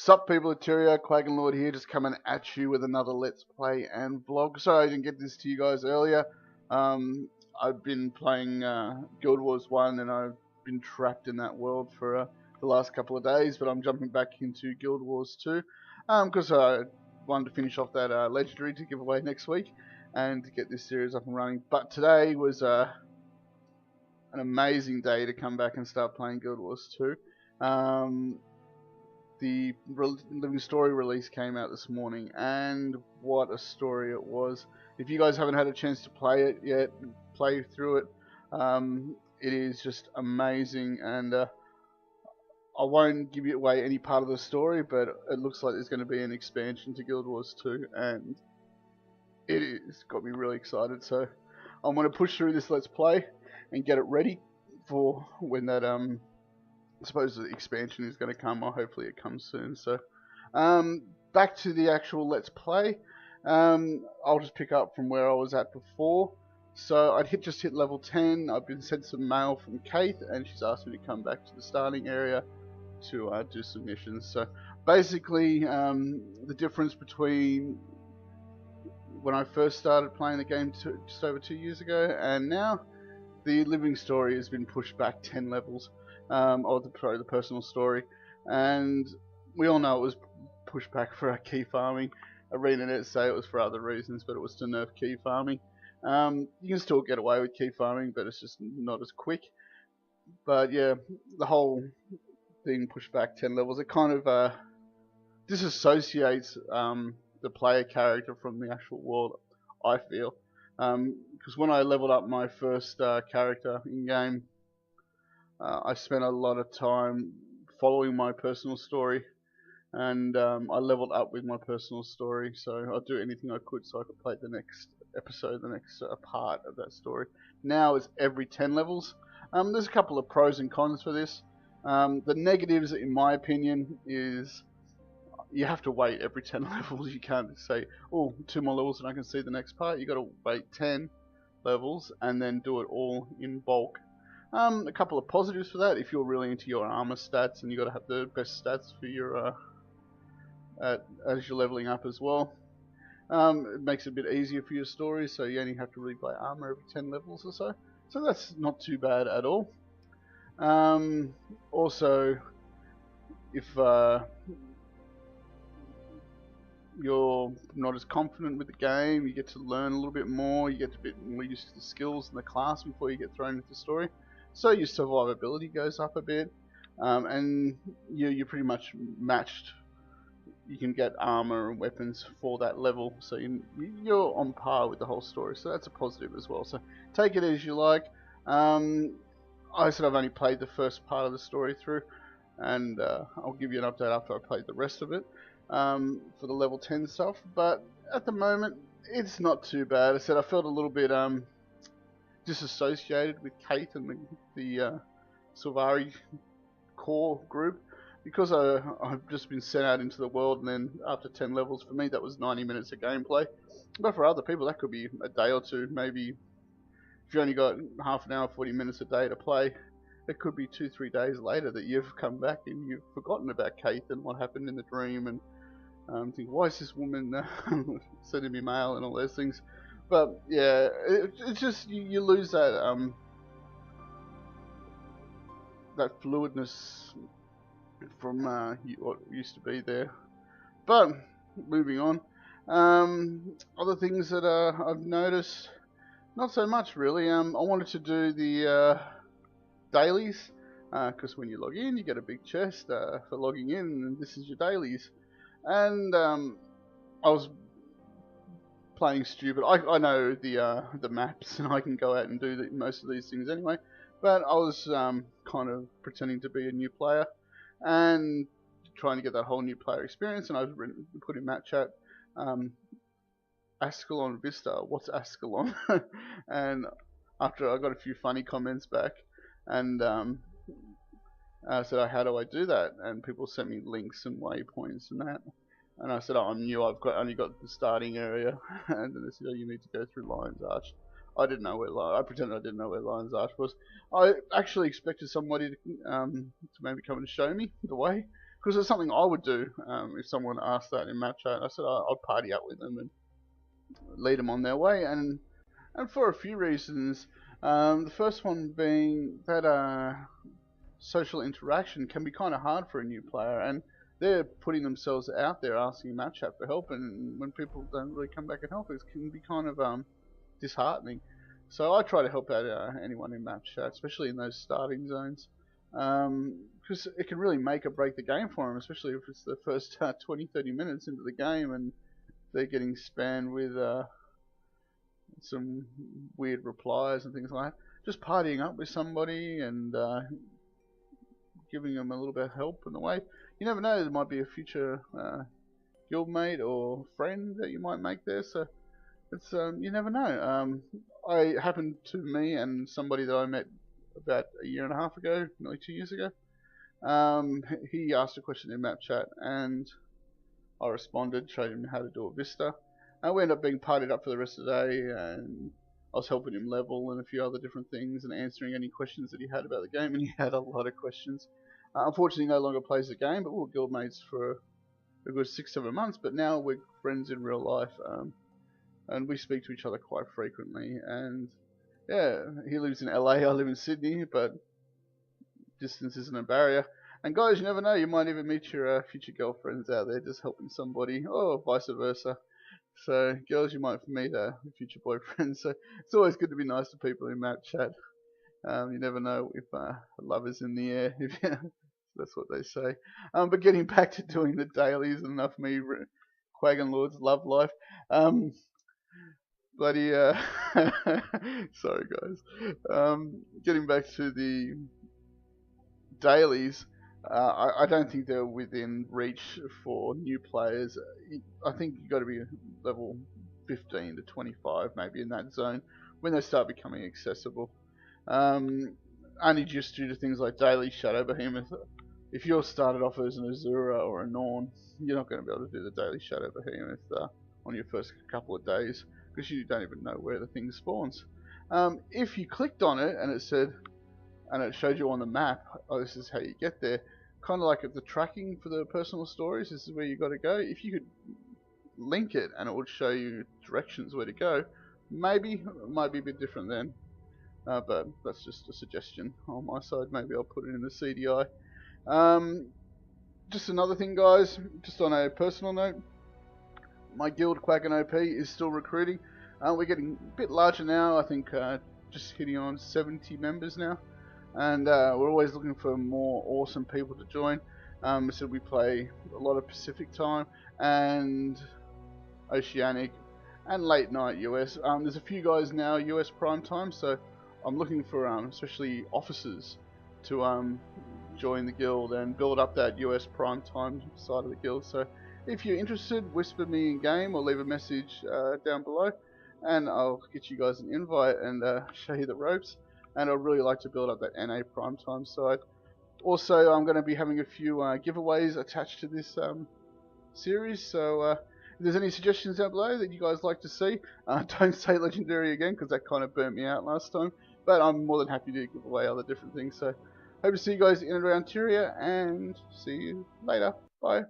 Sup people, Tyria, Quaggan Lord here, just coming at you with another Let's Play and vlog. Sorry I didn't get this to you guys earlier. I've been playing GuildWars 1 and I've been trapped in that world for the last couple of days, but I'm jumping back into GuildWars 2 because I wanted to finish off that legendary to give away next week and to get this series up and running. But today was an amazing day to come back and start playing GuildWars 2. The Living Story release came out this morning, and what a story it was. If you guys haven't had a chance to play it yet, play through it. It is just amazing, and I won't give you away any part of the story, but it looks like there's going to be an expansion to Guild Wars 2, and it's got me really excited. So I'm going to push through this Let's Play and get it ready for when that I suppose the expansion is going to come, or hopefully it comes soon. So, back to the actual Let's Play. I'll just pick up from where I was at before. So, I'd just hit level 10. I've been sent some mail from Kate, and she's asked me to come back to the starting area to do some missions. So, basically, the difference between when I first started playing the game just over 2 years ago and now, the living story has been pushed back 10 levels. Or the personal story, and we all know it was pushed back for our key farming. ArenaNet say it was for other reasons, but it was to nerf key farming. You can still get away with key farming, but it's just not as quick. But yeah, the whole thing pushed back 10 levels. It kind of disassociates the player character from the actual world, I feel. Because when I leveled up my first character in game, I spent a lot of time following my personal story, and I leveled up with my personal story, so I'd do anything I could so I could play the next episode, the next part of that story. Now it's every 10 levels. There's a couple of pros and cons for this. The negatives, in my opinion, is you have to wait every 10 levels. You can't say, oh, 2 more levels and I can see the next part. You got to wait 10 levels and then do it all in bulk. A couple of positives for that: if you're really into your armor stats, and you got to have the best stats for your as you're leveling up as well. It makes it a bit easier for your story, so you only have to really buy armor every 10 levels or so. So that's not too bad at all. Also, if you're not as confident with the game, you get to learn a little bit more. You get a bit more used to the skills and the class before you get thrown into the story. So your survivability goes up a bit, and you're pretty much matched. You can get armor and weapons for that level, so you're on par with the whole story. So that's a positive as well. So take it as you like. I said I've only played the first part of the story through, and I'll give you an update after I played the rest of it for the level 10 stuff. But at the moment, it's not too bad. I said I felt a little bit disassociated with Kate and the Sylvari core group, because I've just been sent out into the world, and then after 10 levels, for me that was 90 minutes of gameplay, but for other people that could be a day or two. Maybe if you only got half an hour, 40 minutes a day to play, it could be 2-3 days later that you've come back and you've forgotten about Kate and what happened in the dream, and think, why is this woman sending me mail and all those things. But yeah, it's just you lose that that fluidness from what used to be there. But moving on, other things that I've noticed, not so much really. I wanted to do the dailies, because when you log in, you get a big chest for logging in, and this is your dailies. And I was playing stupid. I know the maps, and I can go out and do most of these things anyway. But I was kind of pretending to be a new player and trying to get that whole new player experience. And I've put in map chat, Ascalon Vista. What's Ascalon? And after I got a few funny comments back, and I said, oh, how do I do that? And people sent me links and waypoints and that. And I said, oh, I'm new, only got the starting area. And then they said, oh, you need to go through Lion's Arch. I didn't know where I pretended I didn't know where Lion's Arch was. I actually expected somebody to maybe come and show me the way, because it's something I would do if someone asked that in match chat. I said I'd party up with them and lead them on their way, and for a few reasons. The first one being that social interaction can be kind of hard for a new player, and they're putting themselves out there asking match chat for help, and when people don't really come back and help, it can be kind of disheartening. So I try to help out anyone in match chat, especially in those starting zones, because it can really make or break the game for them, especially if it's the first 20-30 minutes into the game and they're getting spammed with some weird replies and things like that. Just partying up with somebody and giving them a little bit of help in the way. You never know, there might be a future guildmate or friend that you might make there, so it's you never know. I happened to me and somebody that I met about a year and a half ago, nearly 2 years ago. He asked a question in map chat and I responded, showed him how to do a Vista. And we ended up being partied up for the rest of the day, and I was helping him level and a few other different things and answering any questions that he had about the game, and he had a lot of questions. Unfortunately, he no longer plays the game, but we were guildmates for a good 6-7 months, but now we're friends in real life, and we speak to each other quite frequently. And yeah, he lives in LA, I live in Sydney, but distance isn't a barrier. And guys, you never know, you might even meet your future girlfriends out there just helping somebody, or vice versa. So girls, you might meet a future boyfriend. So it's always good to be nice to people in map chat. You never know if love is in the air. If that's what they say. But getting back to doing the dailies, and enough me Quaggan Lord's love life. Bloody sorry guys. Getting back to the dailies. I don't think they're within reach for new players. I think you've got to be level 15 to 25 maybe in that zone when they start becoming accessible. Only just due to things like daily Shadow Behemoth. If you're started off as an Azura or a Norn, you're not going to be able to do the daily Shadow Behemoth on your first couple of days because you don't even know where the thing spawns. If you clicked on it and it said, and it showed you on the map, oh, this is how you get there. Kind of like the tracking for the personal stories, this is where you got to go. If you could link it and it would show you directions where to go, maybe it might be a bit different then. But that's just a suggestion on my side. Maybe I'll put it in the CDI. Just another thing, guys, just on a personal note, my guild Quaggan Op is still recruiting. We're getting a bit larger now. I think just hitting on 70 members now. And we're always looking for more awesome people to join. So we play a lot of Pacific time and Oceanic and late night US. There's a few guys now US prime time, so I'm looking for especially officers to join the guild and build up that US prime time side of the guild. So if you're interested, whisper me in game or leave a message down below, and I'll get you guys an invite and show you the ropes. And I'd really like to build up that NA primetime side. Also, I'm going to be having a few giveaways attached to this series, so if there's any suggestions down below that you guys like to see, don't say legendary again because that kind of burnt me out last time, but I'm more than happy to give away other different things. So hope to see you guys in and around Tyria, and see you later. Bye.